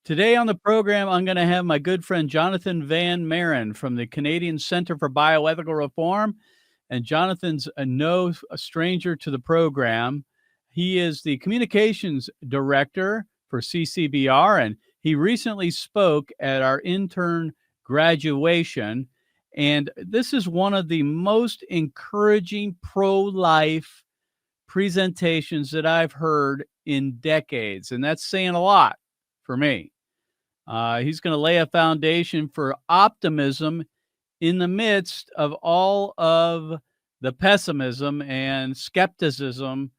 Today on the program, I'm going to have my good friend Jonathan Van Maren from the Canadian Center for Bioethical Reform. And Jonathan's no stranger to the program. He is the communications director for CCBR, and he recently spoke at our intern graduation. And this is one of the most encouraging pro-life presentations that I've heard in decades. And that's saying a lot for me. He's going to lay a foundation for optimism in the midst of all of the pessimism and skepticism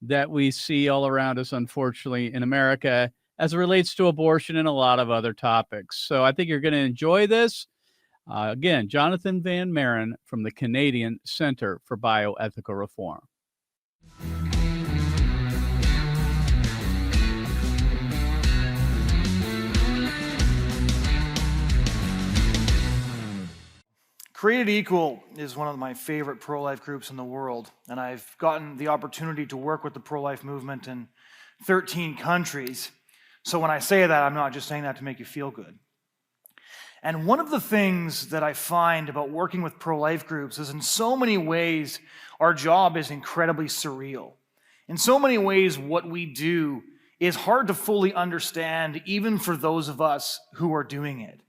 that we see all around us, unfortunately, in America as it relates to abortion and a lot of other topics. So I think you're going to enjoy this. Again, Jonathan Van Maren from the Canadian Center for Bioethical Reform. Created Equal is one of my favorite pro-life groups in the world, and I've gotten the opportunity to work with the pro-life movement in 13 countries. So when I say that, I'm not just saying that to make you feel good. And one of the things that I find about working with pro-life groups is in so many ways, our job is incredibly surreal. In so many ways, what we do is hard to fully understand, even for those of us who are doing it.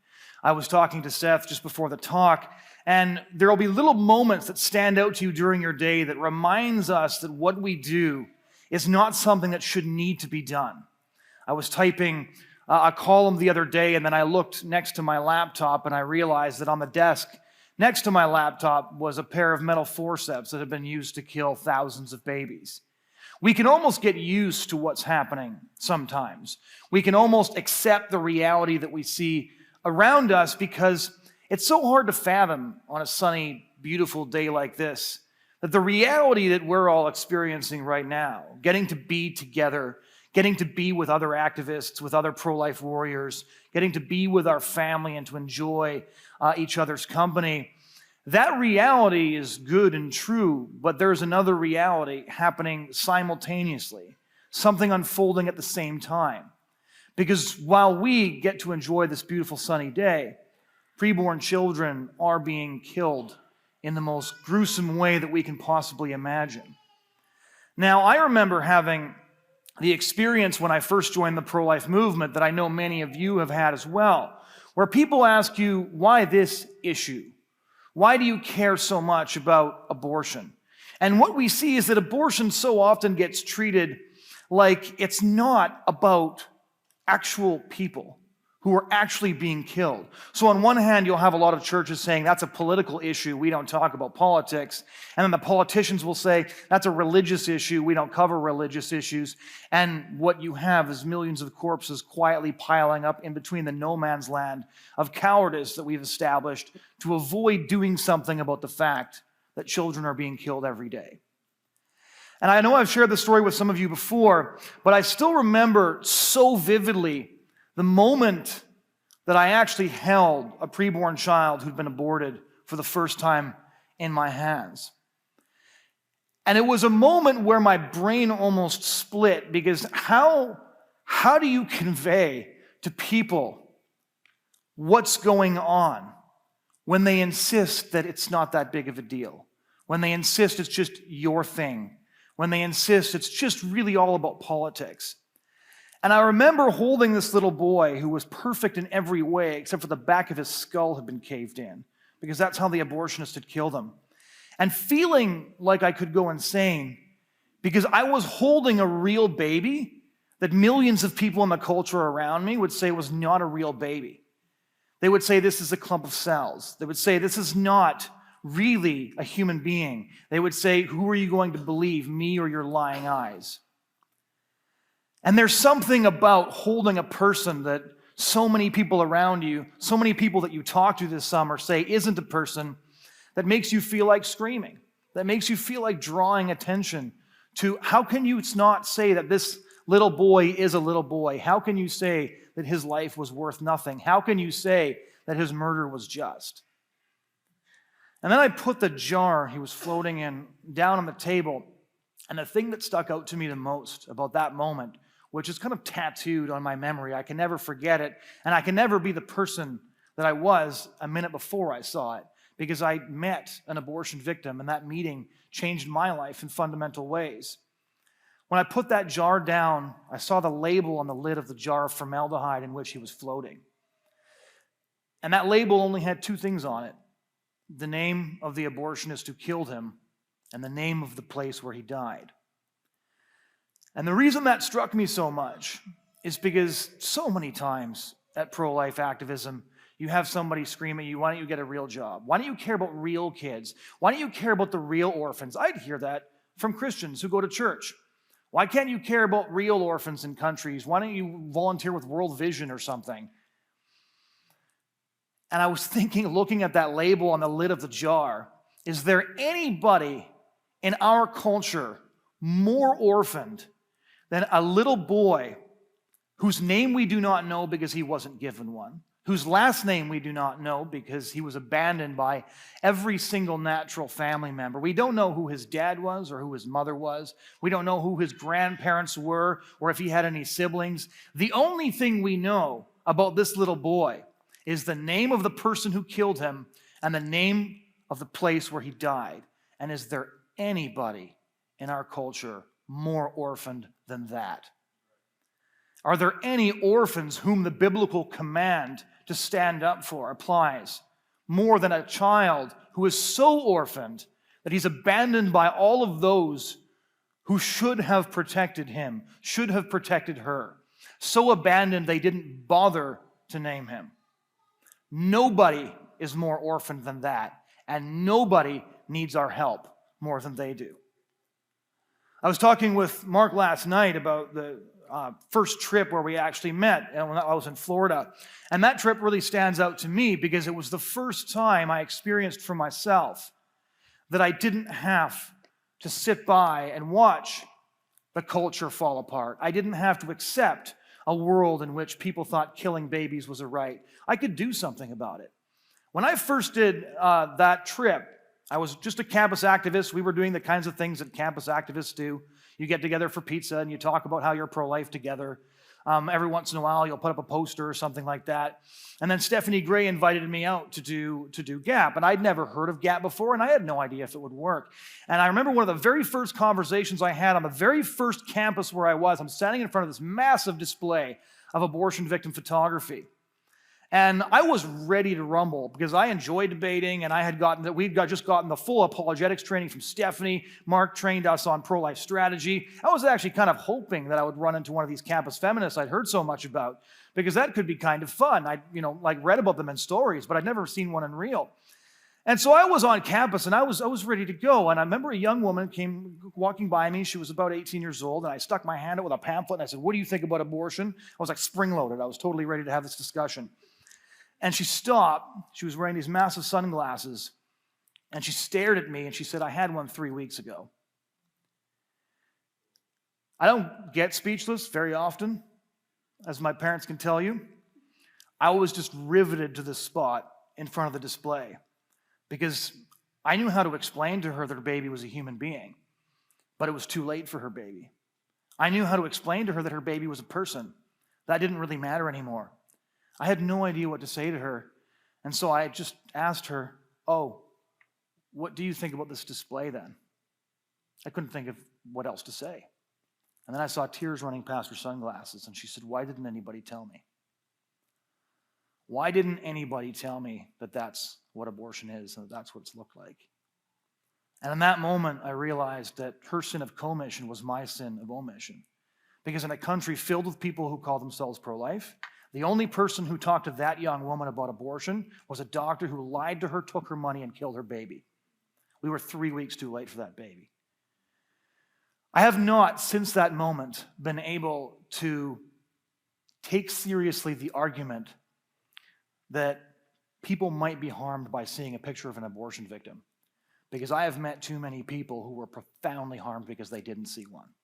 I was talking to Seth just before the talk, and there will be little moments that stand out to you during your day that reminds us that what we do is not something that should need to be done. I was typing a column the other day, and then I looked next to my laptop, and I realized that on the desk next to my laptop was a pair of metal forceps that had been used to kill thousands of babies. We can almost get used to what's happening sometimes. We can almost accept the reality that we see around us because it's so hard to fathom on a sunny, beautiful day like this, that the reality that we're all experiencing right now, getting to be together, getting to be with other activists, with other pro-life warriors, getting to be with our family and to enjoy each other's company, that reality is good and true, but there's another reality happening simultaneously, something unfolding at the same time. Because while we get to enjoy this beautiful sunny day, preborn children are being killed in the most gruesome way that we can possibly imagine. Now, I remember having the experience when I first joined the pro-life movement that I know many of you have had as well, where people ask you, why this issue? Why do you care so much about abortion? And what we see is that abortion so often gets treated like it's not about actual people who are actually being killed. So on one hand, you'll have a lot of churches saying that's a political issue, we don't talk about politics. And then the politicians will say that's a religious issue, we don't cover religious issues. And what you have is millions of corpses quietly piling up in between the no man's land of cowardice that we've established to avoid doing something about the fact that children are being killed every day. And I know I've shared this story with some of you before, but I still remember so vividly the moment that I actually held a preborn child who'd been aborted for the first time in my hands. And it was a moment where my brain almost split, because how do you convey to people what's going on when they insist that it's not that big of a deal, when they insist it's just your thing, when they insist it's just really all about politics? And I remember holding this little boy who was perfect in every way except for the back of his skull had been caved in, because that's how the abortionist had killed him. And feeling like I could go insane because I was holding a real baby that millions of people in the culture around me would say was not a real baby. They would say this is a clump of cells. They would say this is not really a human being. They would say, who are you going to believe, me or your lying eyes? And there's something about holding a person that so many people around you, so many people that you talk to this summer say isn't a person, that makes you feel like screaming, that makes you feel like drawing attention to how can you not say that this little boy is a little boy? How can you say that his life was worth nothing? How can you say that his murder was just? And then I put the jar he was floating in down on the table, and the thing that stuck out to me the most about that moment which is kind of tattooed on my memory. I can never forget it, and I can never be the person that I was a minute before I saw it, because I met an abortion victim, and that meeting changed my life in fundamental ways. When I put that jar down, I saw the label on the lid of the jar of formaldehyde in which he was floating. And that label only had two things on it: the name of the abortionist who killed him and the name of the place where he died. And the reason that struck me so much is because so many times at pro-life activism, you have somebody scream at you, why don't you get a real job? Why don't you care about real kids? Why don't you care about the real orphans? I'd hear that from Christians who go to church. Why can't you care about real orphans in countries? Why don't you volunteer with World Vision or something? And I was thinking, looking at that label on the lid of the jar, is there anybody in our culture more orphaned than a little boy whose name we do not know because he wasn't given one, whose last name we do not know because he was abandoned by every single natural family member? We don't know who his dad was or who his mother was. We don't know who his grandparents were or if he had any siblings. The only thing we know about this little boy is the name of the person who killed him and the name of the place where he died. And is there anybody in our culture more orphaned than that? Are there any orphans whom the biblical command to stand up for applies more than a child who is so orphaned that he's abandoned by all of those who should have protected him, should have protected her? So abandoned they didn't bother to name him. Nobody is more orphaned than that, and nobody needs our help more than they do. I was talking with Mark last night about the first trip where we actually met, and when I was in Florida. And that trip really stands out to me because it was the first time I experienced for myself that I didn't have to sit by and watch the culture fall apart. I didn't have to accept a world in which people thought killing babies was a right. I could do something about it. When I first did that trip, I was just a campus activist. We were doing the kinds of things that campus activists do. You get together for pizza and you talk about how you're pro-life together. Every once in a while, you'll put up a poster or something like that. And then Stephanie Gray invited me out to do GAP. And I'd never heard of GAP before, and I had no idea if it would work. And I remember one of the very first conversations I had on the very first campus where I was. I'm standing in front of this massive display of abortion victim photography. And I was ready to rumble because I enjoy debating, and we'd just gotten the full apologetics training from Stephanie. Mark trained us on pro-life strategy. I was actually kind of hoping that I would run into one of these campus feminists I'd heard so much about, because that could be kind of fun. I'd read about them in stories, but I'd never seen one in real. And so I was on campus, and I was ready to go. And I remember a young woman came walking by me. She was about 18 years old, and I stuck my hand out with a pamphlet, and I said, "What do you think about abortion?" I was like spring-loaded. I was totally ready to have this discussion. And she stopped. She was wearing these massive sunglasses, and she stared at me, and she said, "I had one 3 weeks ago." I don't get speechless very often, as my parents can tell you. I was just riveted to this spot in front of the display because I knew how to explain to her that her baby was a human being, but it was too late for her baby. I knew how to explain to her that her baby was a person. That didn't really matter anymore. I had no idea what to say to her, and so I just asked her, "Oh, what do you think about this display then?" I couldn't think of what else to say. And then I saw tears running past her sunglasses, and she said, "Why didn't anybody tell me? Why didn't anybody tell me that that's what abortion is and that that's what it's looked like?" And in that moment, I realized that her sin of commission was my sin of omission. Because in a country filled with people who call themselves pro-life, the only person who talked to that young woman about abortion was a doctor who lied to her, took her money, and killed her baby. We were 3 weeks too late for that baby. I have not, since that moment, been able to take seriously the argument that people might be harmed by seeing a picture of an abortion victim, because I have met too many people who were profoundly harmed because they didn't see one.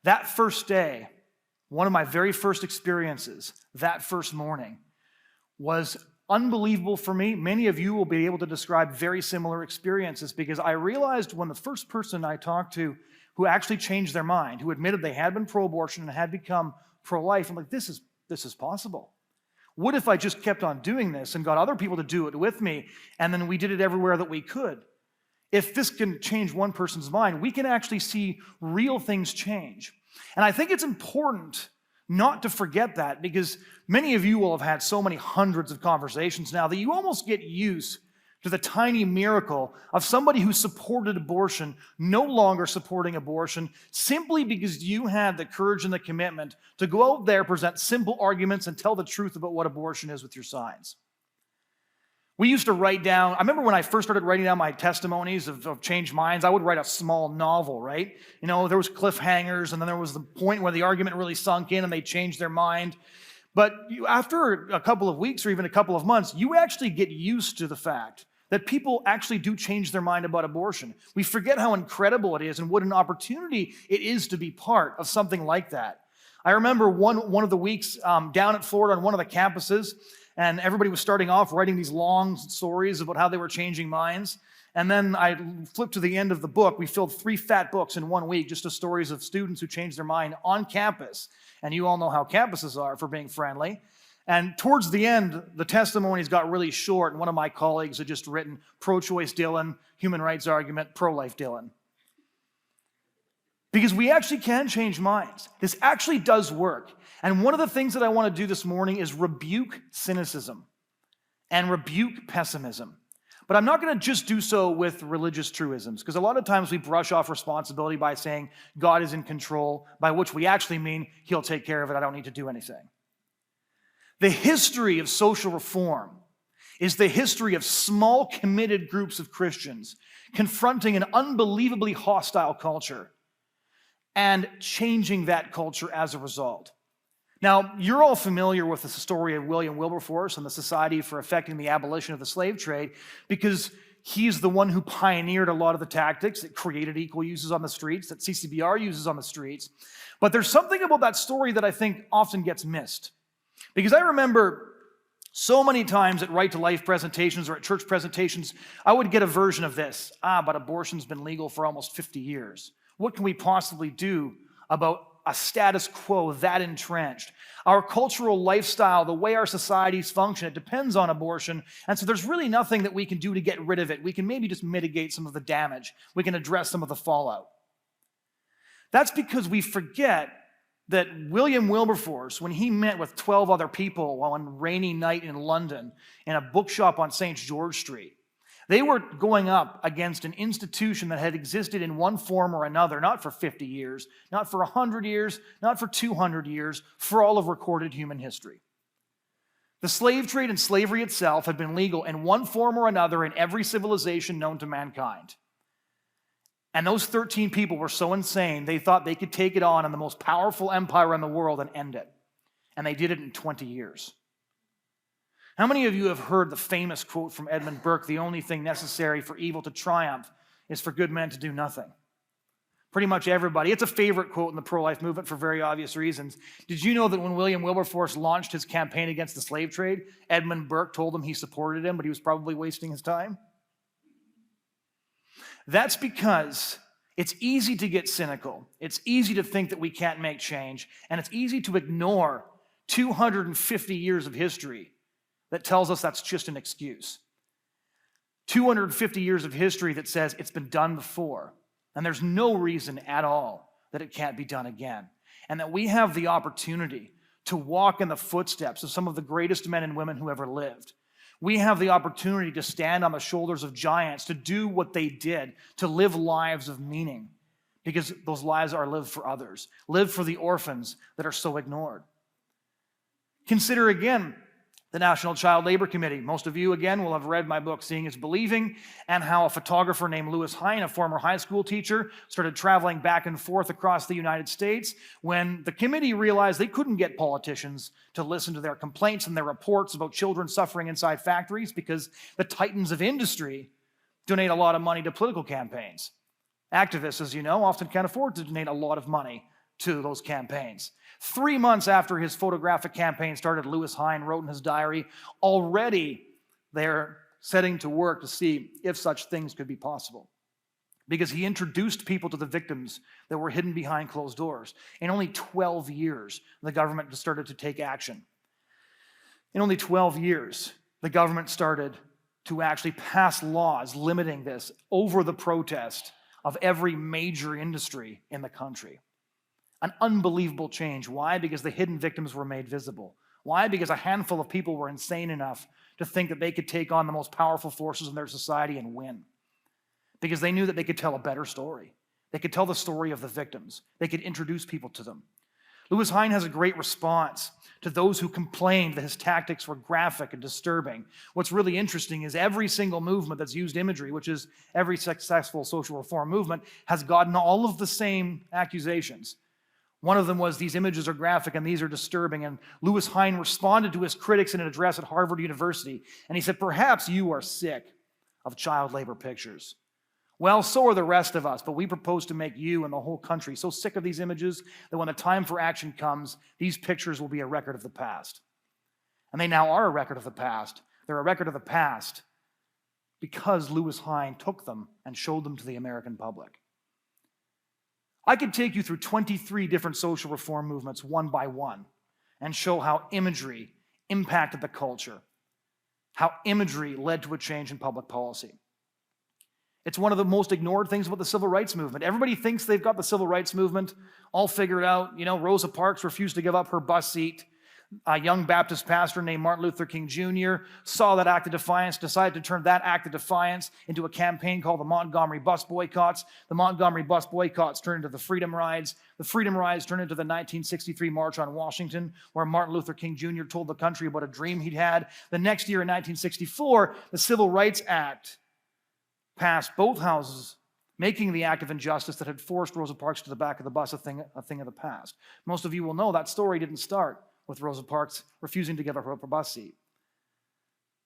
That first day, one of my very first experiences, that first morning, was unbelievable for me. Many of you will be able to describe very similar experiences, because I realized when the first person I talked to who actually changed their mind, who admitted they had been pro-abortion and had become pro-life. I'm like, this is possible. What if I just kept on doing this and got other people to do it with me, and then we did it everywhere that we could? If this can change one person's mind, we can actually see real things change. And I think it's important not to forget that, because many of you will have had so many hundreds of conversations now that you almost get used to the tiny miracle of somebody who supported abortion no longer supporting abortion, simply because you had the courage and the commitment to go out there, present simple arguments, and tell the truth about what abortion is with your signs. We used to write down, I remember when I first started writing down my testimonies of changed minds, I would write a small novel, right? You know, there was cliffhangers, and then there was the point where the argument really sunk in and they changed their mind. But after a couple of weeks or even a couple of months, you actually get used to the fact that people actually do change their mind about abortion. We forget how incredible it is and what an opportunity it is to be part of something like that. I remember one of the weeks down at Florida on one of the campuses, and everybody was starting off writing these long stories about how they were changing minds. And then I flipped to the end of the book. We filled 3 fat books in 1 week, just to stories of students who changed their mind on campus. And you all know how campuses are for being friendly. And towards the end, the testimonies got really short, and one of my colleagues had just written, pro-choice Dylan, human rights argument, pro-life Dylan. Because we actually can change minds. This actually does work. And one of the things that I want to do this morning is rebuke cynicism and rebuke pessimism. But I'm not going to just do so with religious truisms, because a lot of times we brush off responsibility by saying God is in control, by which we actually mean he'll take care of it, I don't need to do anything. The history of social reform is the history of small, committed groups of Christians confronting an unbelievably hostile culture and changing that culture as a result. Now, you're all familiar with the story of William Wilberforce and the Society for Effecting the Abolition of the Slave Trade, because he's the one who pioneered a lot of the tactics that created equal uses on the streets, that CCBR uses on the streets. But there's something about that story that I think often gets missed. Because I remember so many times at Right to Life presentations or at church presentations, I would get a version of this. But abortion's been legal for almost 50 years. What can we possibly do about a status quo that entrenched? Our cultural lifestyle, the way our societies function, it depends on abortion. And so there's really nothing that we can do to get rid of it. We can maybe just mitigate some of the damage. We can address some of the fallout. That's because we forget that William Wilberforce, when he met with 12 other people on a rainy night in London in a bookshop on St. George Street, they were going up against an institution that had existed in one form or another, not for 50 years, not for 100 years, not for 200 years, for all of recorded human history. The slave trade and slavery itself had been legal in one form or another in every civilization known to mankind. And those 13 people were so insane, they thought they could take it on in the most powerful empire in the world and end it. And they did it in 20 years. How many of you have heard the famous quote from Edmund Burke, "The only thing necessary for evil to triumph is for good men to do nothing"? Pretty much everybody. It's a favorite quote in the pro-life movement for very obvious reasons. Did you know that when William Wilberforce launched his campaign against the slave trade, Edmund Burke told him he supported him, but he was probably wasting his time? That's because it's easy to get cynical. It's easy to think that we can't make change, and it's easy to ignore 250 years of history that tells us that's just an excuse. 250 years of history that says it's been done before, and there's no reason at all that it can't be done again, and that we have the opportunity to walk in the footsteps of some of the greatest men and women who ever lived. We have the opportunity to stand on the shoulders of giants, to do what they did, to live lives of meaning, because those lives are lived for others, lived for the orphans that are so ignored. Consider again the National Child Labor Committee. Most of you, again, will have read my book, Seeing is Believing, and how a photographer named Lewis Hine, a former high school teacher, started traveling back and forth across the United States when the committee realized they couldn't get politicians to listen to their complaints and their reports about children suffering inside factories, because the titans of industry donate a lot of money to political campaigns. Activists, as you know, often can't afford to donate a lot of money to those campaigns. 3 months after his photographic campaign started, Lewis Hine wrote in his diary, already they're setting to work to see if such things could be possible. because he introduced people to the victims that were hidden behind closed doors. In only 12 years, the government started to take action. In only 12 years, the government started to actually pass laws limiting this over the protest of every major industry in the country. An unbelievable change. Why? Because the hidden victims were made visible. Why? Because a handful of people were insane enough to think that they could take on the most powerful forces in their society and win. Because they knew that they could tell a better story. They could tell the story of the victims. They could introduce people to them. Louis Hine has a great response to those who complained that his tactics were graphic and disturbing. What's really interesting is every single movement that's used imagery, which is every successful social reform movement, has gotten all of the same accusations. One of them was, these images are graphic and these are disturbing. And Louis Hine responded to his critics in an address at Harvard University. And he said, perhaps you are sick of child labor pictures. Well, so are the rest of us, but we propose to make you and the whole country so sick of these images that when the time for action comes, these pictures will be a record of the past. And they now are a record of the past. They're a record of the past because Louis Hine took them and showed them to the American public. I could take you through 23 different social reform movements one by one and show how imagery impacted the culture, how imagery led to a change in public policy. It's one of the most ignored things about the civil rights movement. Everybody thinks they've got the civil rights movement all figured out. You know, Rosa Parks refused to give up her bus seat. A young Baptist pastor named Martin Luther King Jr. saw that act of defiance, decided to turn that act of defiance into a campaign called the Montgomery bus boycotts. The Montgomery bus boycotts turned into the Freedom Rides. The Freedom Rides turned into the 1963 March on Washington, where Martin Luther King Jr. told the country about a dream he'd had. The next year in 1964, the Civil Rights Act passed both houses, making the act of injustice that had forced Rosa Parks to the back of the bus a thing of the past. Most of you will know that story didn't start with Rosa Parks refusing to give up her bus seat.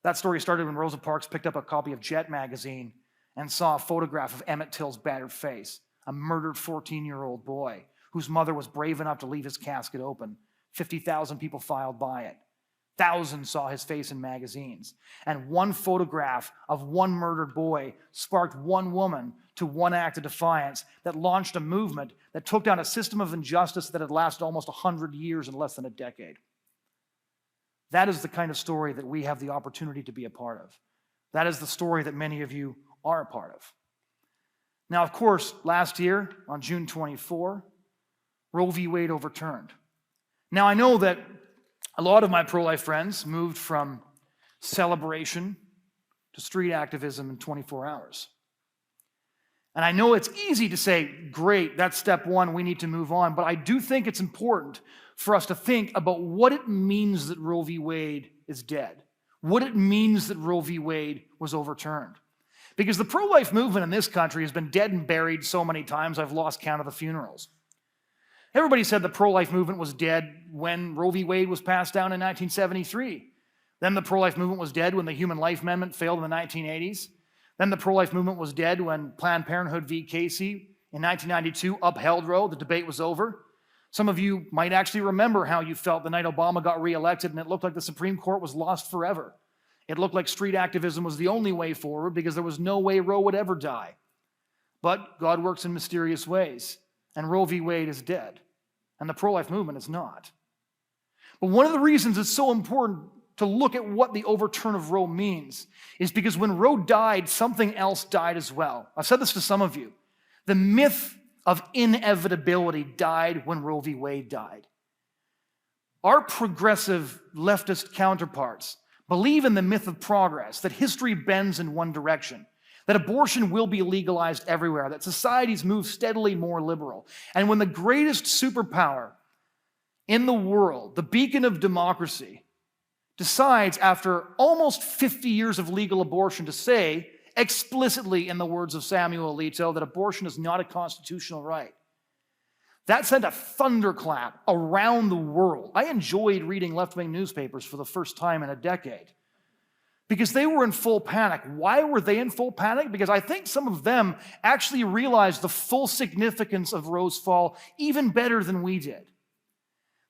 That story started when Rosa Parks picked up a copy of Jet magazine and saw a photograph of Emmett Till's battered face, a murdered 14-year-old boy whose mother was brave enough to leave his casket open. 50,000 people filed by it. Thousands saw his face in magazines. And one photograph of one murdered boy sparked one woman to one act of defiance that launched a movement that took down a system of injustice that had lasted almost 100 years in less than a decade. That is the kind of story that we have the opportunity to be a part of. That is the story that many of you are a part of. Now, of course, last year, on June 24, Roe v. Wade overturned. Now, I know that a lot of my pro-life friends moved from celebration to street activism in 24 hours. And I know it's easy to say, great, that's step one, we need to move on. But I do think it's important for us to think about what it means that Roe v. Wade is dead, what it means that Roe v. Wade was overturned. Because the pro-life movement in this country has been dead and buried so many times, I've lost count of the funerals. Everybody said the pro-life movement was dead when Roe v. Wade was passed down in 1973. Then the pro-life movement was dead when the Human Life Amendment failed in the 1980s. Then the pro-life movement was dead when Planned Parenthood v. Casey in 1992 upheld Roe. The debate was over. Some of you might actually remember how you felt the night Obama got reelected and it looked like the Supreme Court was lost forever. It looked like street activism was the only way forward because there was no way Roe would ever die. But God works in mysterious ways. And Roe v. Wade is dead, and the pro-life movement is not. But one of the reasons it's so important to look at what the overturn of Roe means is because when Roe died, something else died as well. I've said this to some of you. The myth of inevitability died when Roe v. Wade died. Our progressive leftist counterparts believe in the myth of progress, that history bends in one direction, that abortion will be legalized everywhere, that societies move steadily more liberal. And when the greatest superpower in the world, the beacon of democracy, decides after almost 50 years of legal abortion to say explicitly, in the words of Samuel Alito, that abortion is not a constitutional right, that sent a thunderclap around the world. I enjoyed reading left-wing newspapers for the first time in a decade, because they were in full panic. Why were they in full panic? Because I think some of them actually realized the full significance of Roe's fall even better than we did.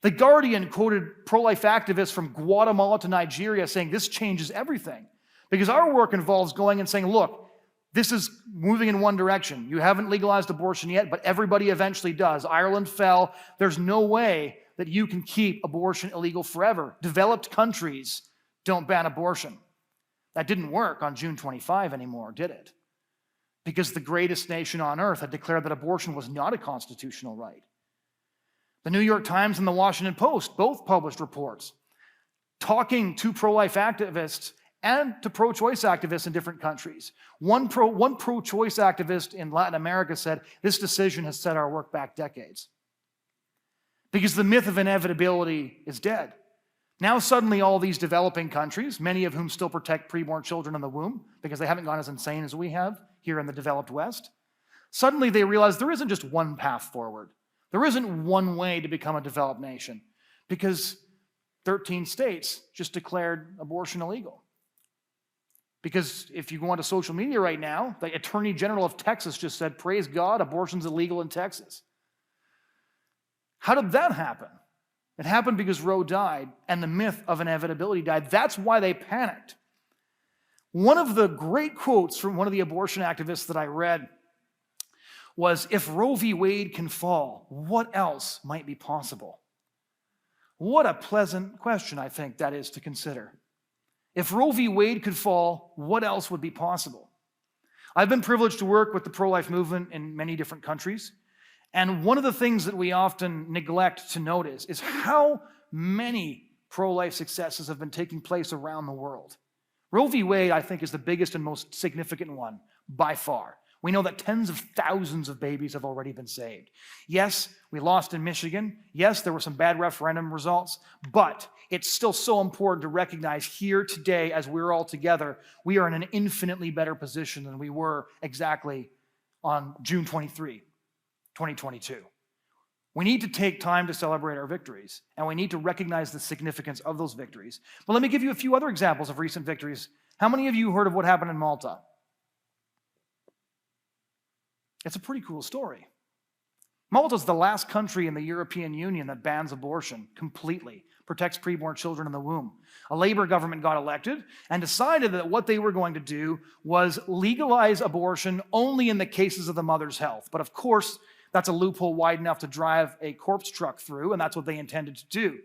The Guardian quoted pro-life activists from Guatemala to Nigeria saying, this changes everything. Because our work involves going and saying, look, This is moving in one direction. You haven't legalized abortion yet, but everybody eventually does. Ireland fell. There's no way that you can keep abortion illegal forever. Developed countries don't ban abortion. That didn't work on June 25 anymore, did it? Because the greatest nation on earth had declared that abortion was not a constitutional right. The New York Times and the Washington Post both published reports talking to pro-life activists and to pro-choice activists in different countries. One pro-choice activist in Latin America said, "This decision has set our work back decades." Because the myth of inevitability is dead. Now suddenly all these developing countries, many of whom still protect preborn children in the womb because they haven't gone as insane as we have here in the developed West, suddenly they realize there isn't just one path forward. There isn't one way to become a developed nation because 13 states just declared abortion illegal. Because if you go onto social media right now, the Attorney General of Texas just said, "Praise God, abortion's illegal in Texas." How did that happen? It happened because Roe died and the myth of inevitability died. That's why they panicked. One of the great quotes from one of the abortion activists that I read was, "If Roe v. Wade can fall, what else might be possible?" What a pleasant question I think that is to consider. If Roe v. Wade could fall, what else would be possible? I've been privileged to work with the pro-life movement in many different countries. And one of the things that we often neglect to notice is how many pro-life successes have been taking place around the world. Roe v. Wade, I think, is the biggest and most significant one by far. We know that tens of thousands of babies have already been saved. Yes, we lost in Michigan. Yes, there were some bad referendum results, but it's still so important to recognize here today, as we're all together, we are in an infinitely better position than we were exactly on June 23, 2022. We need to take time to celebrate our victories, and we need to recognize the significance of those victories. But let me give you a few other examples of recent victories. How many of you heard of what happened in Malta? It's a pretty cool story. Malta is the last country in the European Union that bans abortion completely, protects preborn children in the womb. A Labour government got elected and decided that what they were going to do was legalize abortion only in the cases of the mother's health. But of course, that's a loophole wide enough to drive a corpse truck through, and that's what they intended to do.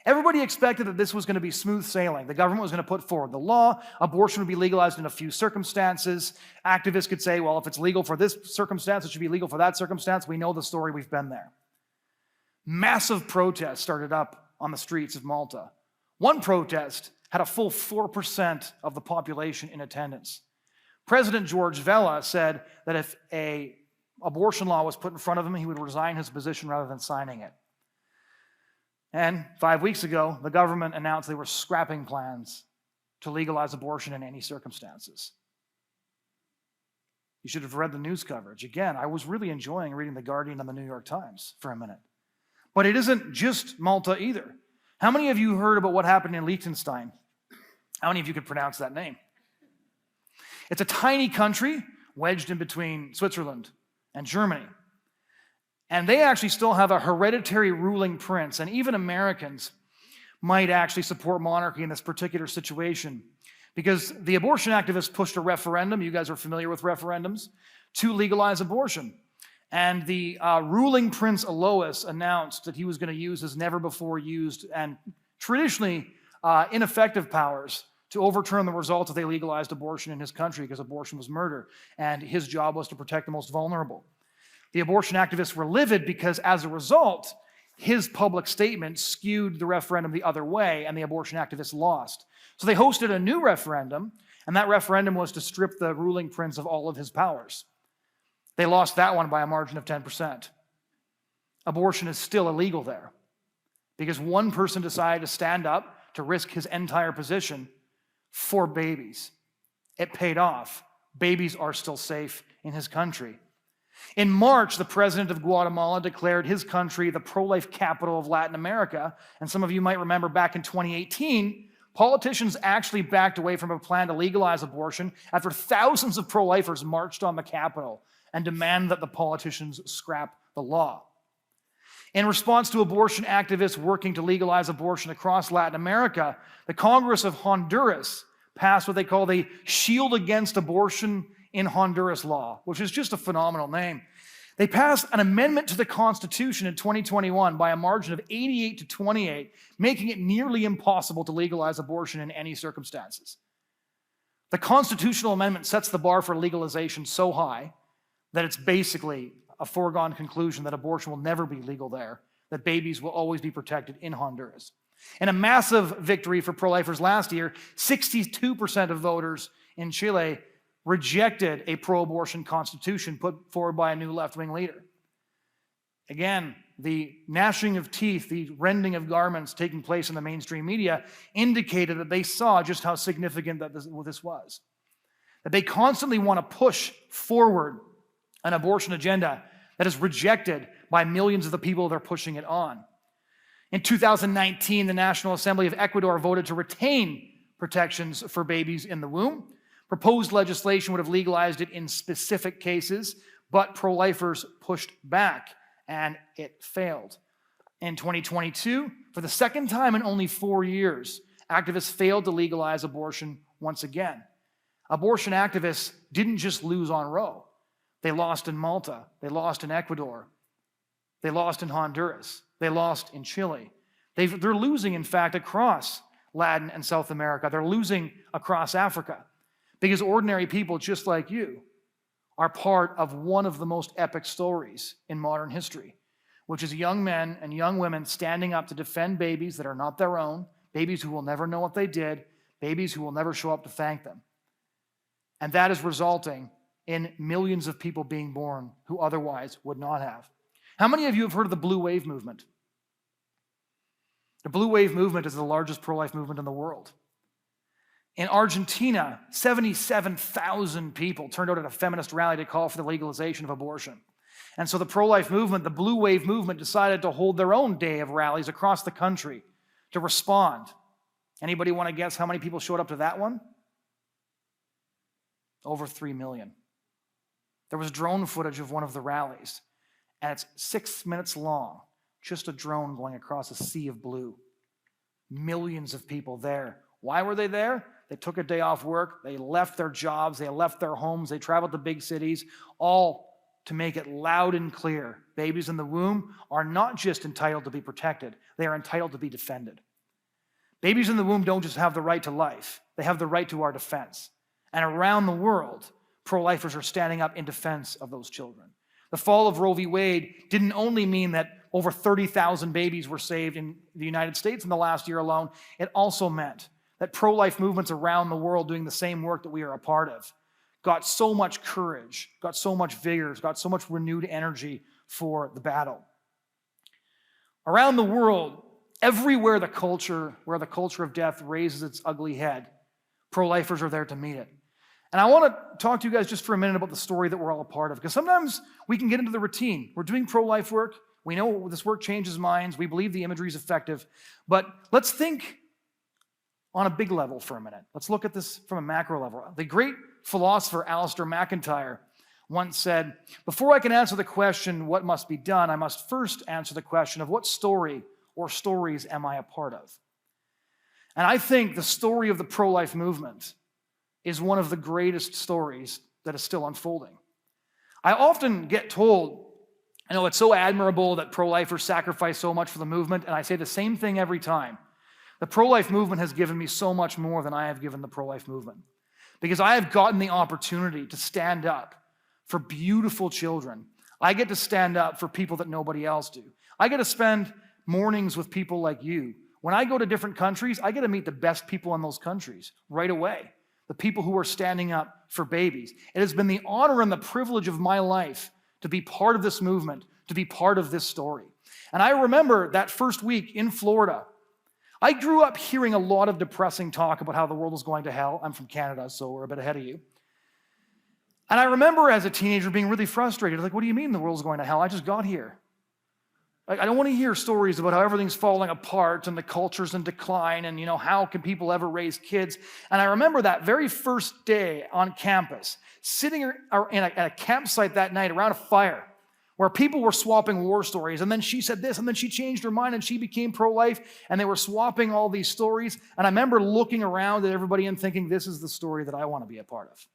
Everybody expected that this was going to be smooth sailing. The government was going to put forward the law. Abortion would be legalized in a few circumstances. Activists could say, well, if it's legal for this circumstance, it should be legal for that circumstance. We know the story. We've been there. Massive protests started up on the streets of Malta. One protest had a full 4% of the population in attendance. President George Vella said that if an abortion law was put in front of him, he would resign his position rather than signing it. And 5 weeks ago, the government announced they were scrapping plans to legalize abortion in any circumstances. You should have read the news coverage. Again, I was really enjoying reading The Guardian and the New York Times for a minute. But it isn't just Malta either. How many of you heard about what happened in Liechtenstein? How many of you could pronounce that name? It's a tiny country wedged in between Switzerland and Germany. And they actually still have a hereditary ruling prince, and even Americans might actually support monarchy in this particular situation because the abortion activists pushed a referendum, you guys are familiar with referendums, to legalize abortion. And the ruling Prince Alois announced that he was going to use his never-before-used and traditionally ineffective powers to overturn the results if they legalized abortion in his country because abortion was murder, and his job was to protect the most vulnerable. The abortion activists were livid because, as a result, his public statement skewed the referendum the other way, and the abortion activists lost. So they hosted a new referendum, and that referendum was to strip the ruling prince of all of his powers. They lost that one by a margin of 10%. Abortion is still illegal there because one person decided to stand up to risk his entire position for babies. It paid off. Babies are still safe in his country. In March, the president of Guatemala declared his country the pro-life capital of Latin America. And some of you might remember back in 2018, politicians actually backed away from a plan to legalize abortion after thousands of pro-lifers marched on the Capitol and demanded that the politicians scrap the law. In response to abortion activists working to legalize abortion across Latin America, the Congress of Honduras passed what they call the Shield Against Abortion in Honduras law, which is just a phenomenal name. They passed an amendment to the Constitution in 2021 by a margin of 88 to 28, making it nearly impossible to legalize abortion in any circumstances. The constitutional amendment sets the bar for legalization so high that it's basically a foregone conclusion that abortion will never be legal there, that babies will always be protected in Honduras. In a massive victory for pro-lifers last year, 62% of voters in Chile rejected a pro-abortion constitution put forward by a new left-wing leader. Again, the gnashing of teeth, the rending of garments taking place in the mainstream media indicated that they saw just how significant that this was. That they constantly want to push forward an abortion agenda that is rejected by millions of the people they're pushing it on. In 2019, the National Assembly of Ecuador voted to retain protections for babies in the womb. Proposed legislation would have legalized it in specific cases, but pro-lifers pushed back, and it failed. In 2022, for the second time in only 4 years, activists failed to legalize abortion once again. Abortion activists didn't just lose on Roe. They lost in Malta. They lost in Ecuador. They lost in Honduras. They lost in Chile. They're losing, in fact, across Latin and South America. They're losing across Africa because ordinary people just like you are part of one of the most epic stories in modern history, which is young men and young women standing up to defend babies that are not their own, babies who will never know what they did, babies who will never show up to thank them. And that is resulting in millions of people being born who otherwise would not have. How many of you have heard of the Blue Wave movement? The Blue Wave movement is the largest pro-life movement in the world. In Argentina, 77,000 people turned out at a feminist rally to call for the legalization of abortion. And so the pro-life movement, the Blue Wave movement, decided to hold their own day of rallies across the country to respond. Anybody want to guess how many people showed up to that one? Over 3 million. There was drone footage of one of the rallies, and it's 6 minutes long, just a drone going across a sea of blue. Millions of people there. Why were they there? They took a day off work, they left their jobs, they left their homes, they traveled to big cities, all to make it loud and clear. Babies in the womb are not just entitled to be protected, they are entitled to be defended. Babies in the womb don't just have the right to life, they have the right to our defense. And around the world, pro-lifers are standing up in defense of those children. The fall of Roe v. Wade didn't only mean that over 30,000 babies were saved in the United States in the last year alone, it also meant that pro-life movements around the world doing the same work that we are a part of got so much courage, got so much vigor, got so much renewed energy for the battle. Around the world, everywhere the culture of death raises its ugly head, pro-lifers are there to meet it. And I want to talk to you guys just for a minute about the story that we're all a part of, because sometimes we can get into the routine. We're doing pro-life work. We know this work changes minds. We believe the imagery is effective. But let's think on a big level for a minute. Let's look at this from a macro level. The great philosopher Alistair McIntyre once said, "Before I can answer the question, what must be done, I must first answer the question of what story or stories am I a part of?" And I think the story of the pro-life movement is one of the greatest stories that is still unfolding. I often get told, it's so admirable that pro-lifers sacrifice so much for the movement, and I say the same thing every time. The pro-life movement has given me so much more than I have given the pro-life movement, because I have gotten the opportunity to stand up for beautiful children. I get to stand up for people that nobody else do. I get to spend mornings with people like you. When I go to different countries, I get to meet the best people in those countries right away. The people who are standing up for babies. It has been the honor and the privilege of my life to be part of this movement, to be part of this story. And I remember that first week in Florida. I grew up hearing a lot of depressing talk about how the world was going to hell. I'm from Canada, so we're a bit ahead of you. And I remember as a teenager being really frustrated. Like, what do you mean the world's going to hell? I just got here. I don't want to hear stories about how everything's falling apart and the culture's in decline and, how can people ever raise kids? And I remember that very first day on campus, sitting at a campsite that night around a fire where people were swapping war stories. And then she said this, and then she changed her mind and she became pro-life, and they were swapping all these stories. And I remember looking around at everybody and thinking, this is the story that I want to be a part of.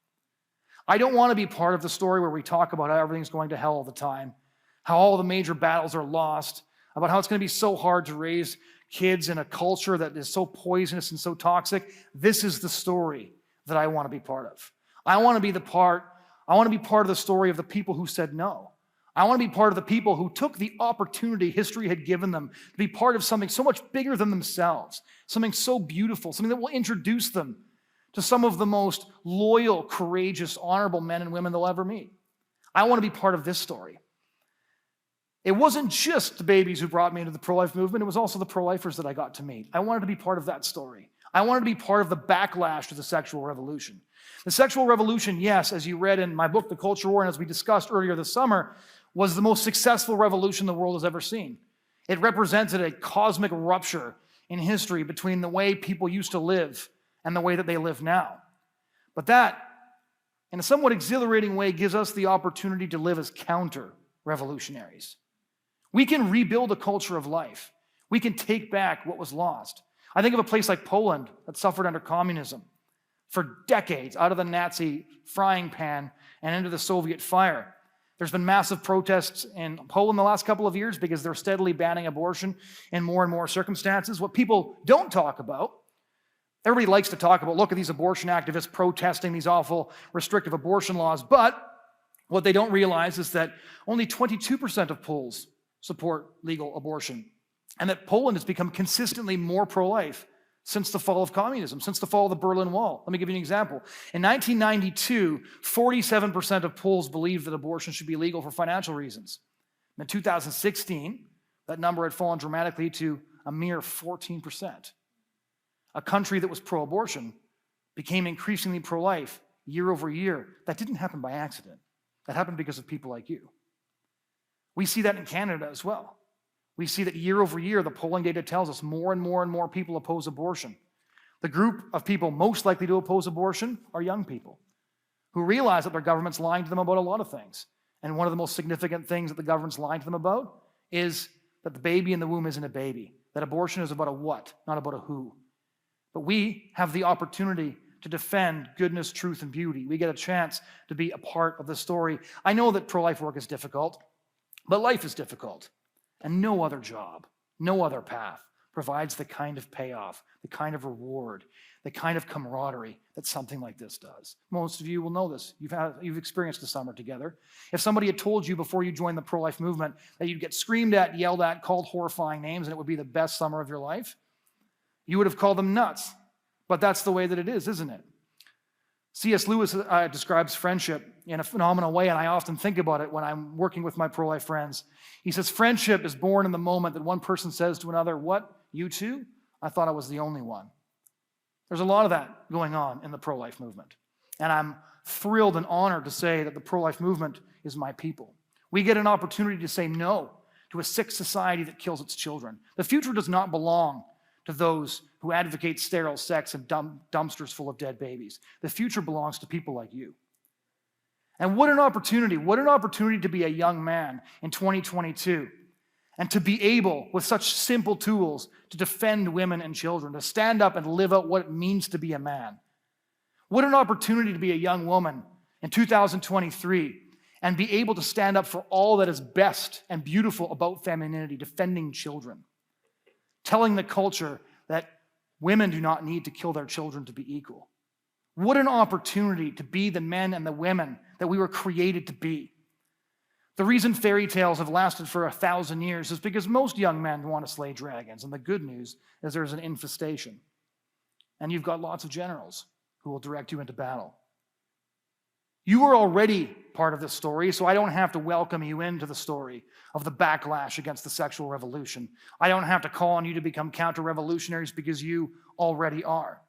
I don't want to be part of the story where we talk about how everything's going to hell all the time, how all the major battles are lost, about how it's going to be so hard to raise kids in a culture that is so poisonous and so toxic. This is the story that I want to be part of. I want to be part of the story of the people who said no. I want to be part of the people who took the opportunity history had given them to be part of something so much bigger than themselves, something so beautiful, something that will introduce them to some of the most loyal, courageous, honorable men and women they'll ever meet. I want to be part of this story. It wasn't just the babies who brought me into the pro-life movement, it was also the pro-lifers that I got to meet. I wanted to be part of that story. I wanted to be part of the backlash to the sexual revolution. The sexual revolution, yes, as you read in my book, The Culture War, and as we discussed earlier this summer, was the most successful revolution the world has ever seen. It represented a cosmic rupture in history between the way people used to live and the way that they live now. But that, in a somewhat exhilarating way, gives us the opportunity to live as counter-revolutionaries. We can rebuild a culture of life. We can take back what was lost. I think of a place like Poland that suffered under communism for decades, out of the Nazi frying pan and into the Soviet fire. There's been massive protests in Poland the last couple of years because they're steadily banning abortion in more and more circumstances. What people don't talk about, everybody likes to talk about, look at these abortion activists protesting these awful restrictive abortion laws, but what they don't realize is that only 22% of Poles support legal abortion, and that Poland has become consistently more pro-life since the fall of communism, since the fall of the Berlin Wall. Let me give you an example. In 1992, 47% of Poles believed that abortion should be legal for financial reasons. In 2016, that number had fallen dramatically to a mere 14%. A country that was pro-abortion became increasingly pro-life year over year. That didn't happen by accident. That happened because of people like you. We see that in Canada as well. We see that year over year, the polling data tells us more and more and more people oppose abortion. The group of people most likely to oppose abortion are young people who realize that their government's lying to them about a lot of things. And one of the most significant things that the government's lying to them about is that the baby in the womb isn't a baby, that abortion is about a what, not about a who. But we have the opportunity to defend goodness, truth, and beauty. We get a chance to be a part of the story. I know that pro-life work is difficult, but life is difficult. And no other job, no other path provides the kind of payoff, the kind of reward, the kind of camaraderie that something like this does. Most of you will know this. You've experienced the summer together. If somebody had told you before you joined the pro-life movement that you'd get screamed at, yelled at, called horrifying names, and it would be the best summer of your life, you would have called them nuts. But that's the way that it is, isn't it? C.S. Lewis describes friendship in a phenomenal way, and I often think about it when I'm working with my pro-life friends. He says, friendship is born in the moment that one person says to another, what, you too? I thought I was the only one. There's a lot of that going on in the pro-life movement. And I'm thrilled and honored to say that the pro-life movement is my people. We get an opportunity to say no to a sick society that kills its children. The future does not belong to those who advocate sterile sex and dumpsters full of dead babies. The future belongs to people like you. And what an opportunity to be a young man in 2022 and to be able, with such simple tools, to defend women and children, to stand up and live out what it means to be a man. What an opportunity to be a young woman in 2023 and be able to stand up for all that is best and beautiful about femininity, defending children, telling the culture that women do not need to kill their children to be equal. What an opportunity to be the men and the women that we were created to be. The reason fairy tales have lasted for 1,000 years is because most young men want to slay dragons, and the good news is there's an infestation. And you've got lots of generals who will direct you into battle. You are already part of this story, so I don't have to welcome you into the story of the backlash against the sexual revolution. I don't have to call on you to become counter-revolutionaries because you already are.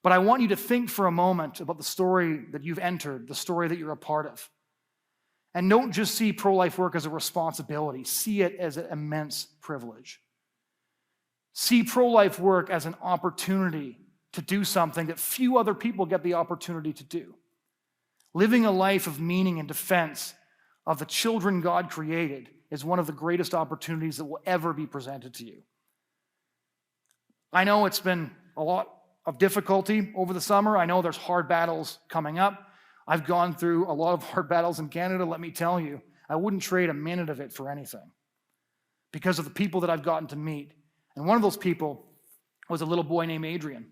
But I want you to think for a moment about the story that you've entered, the story that you're a part of. And don't just see pro-life work as a responsibility. See it as an immense privilege. See pro-life work as an opportunity to do something that few other people get the opportunity to do. Living a life of meaning and defense of the children God created is one of the greatest opportunities that will ever be presented to you. I know it's been a lot of difficulty over the summer. I know there's hard battles coming up. I've gone through a lot of hard battles in Canada, let me tell you. I wouldn't trade a minute of it for anything because of the people that I've gotten to meet. And one of those people was a little boy named Adrian.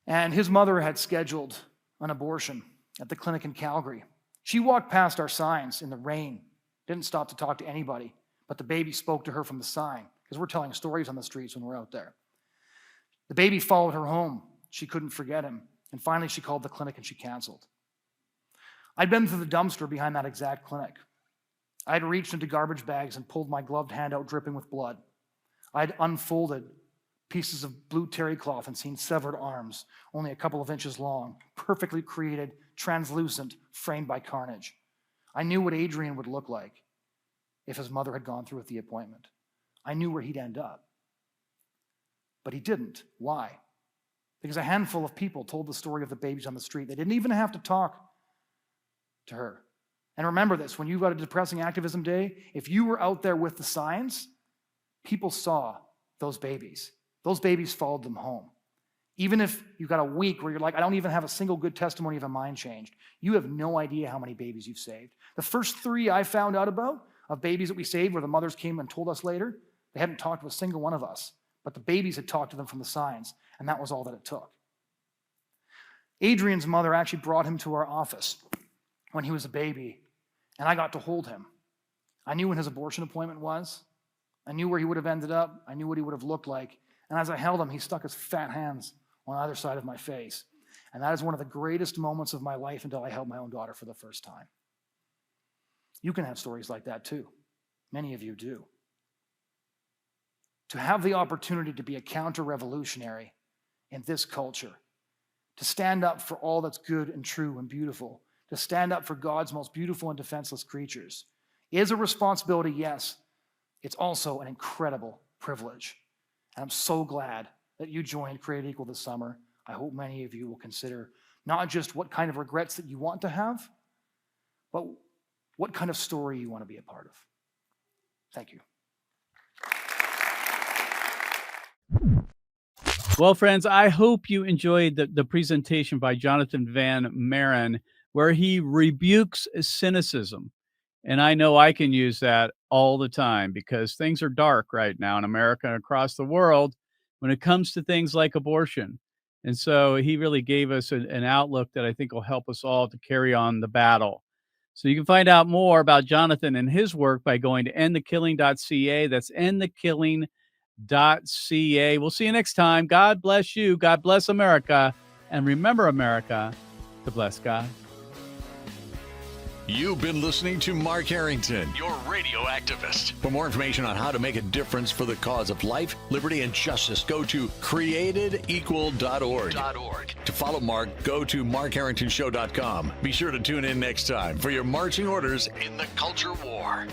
And his mother had scheduled an abortion at the clinic in Calgary. She walked past our signs in the rain, didn't stop to talk to anybody, but the baby spoke to her from the sign, because we're telling stories on the streets when we're out there. The baby followed her home. She couldn't forget him. And finally, she called the clinic and she canceled. I'd been through the dumpster behind that exact clinic. I'd reached into garbage bags and pulled my gloved hand out dripping with blood. I'd unfolded pieces of blue terry cloth and seen severed arms, only a couple of inches long, perfectly created, translucent, framed by carnage. I knew what Adrian would look like if his mother had gone through with the appointment. I knew where he'd end up. But he didn't. Why? Because a handful of people told the story of the babies on the street. They didn't even have to talk to her. And remember this, when you've got a depressing activism day, if you were out there with the signs, people saw those babies. Those babies followed them home. Even if you've got a week where you're like, I don't even have a single good testimony of a mind changed, you have no idea how many babies you've saved. The first 3 I found out about of babies that we saved, where the mothers came and told us later, they hadn't talked to a single one of us, but the babies had talked to them from the signs, and that was all that it took. Adrian's mother actually brought him to our office when he was a baby, and I got to hold him. I knew when his abortion appointment was. I knew where he would have ended up. I knew what he would have looked like. And as I held him, he stuck his fat hands on either side of my face. And that is one of the greatest moments of my life until I held my own daughter for the first time. You can have stories like that too. Many of you do. To have the opportunity to be a counter-revolutionary in this culture, to stand up for all that's good and true and beautiful, to stand up for God's most beautiful and defenseless creatures, is a responsibility, yes. It's also an incredible privilege. And I'm so glad that you joined Created Equal this summer. I hope many of you will consider not just what kind of regrets that you want to have, but what kind of story you want to be a part of. Thank you. Well, friends, I hope you enjoyed the presentation by Jonathan Van Maren, where he rebukes cynicism. And I know I can use that all the time because things are dark right now in America and across the world when it comes to things like abortion. And so he really gave us an outlook that I think will help us all to carry on the battle. So you can find out more about Jonathan and his work by going to EndTheKilling.ca. That's EndTheKilling.ca. We'll see you next time. God bless you. God bless America. And remember, America, to bless God. You've been listening to Mark Harrington, your radio activist. For more information on how to make a difference for the cause of life, liberty, and justice, go to createdequal.org. To follow Mark, go to markharringtonshow.com. Be sure to tune in next time for your marching orders in the culture war.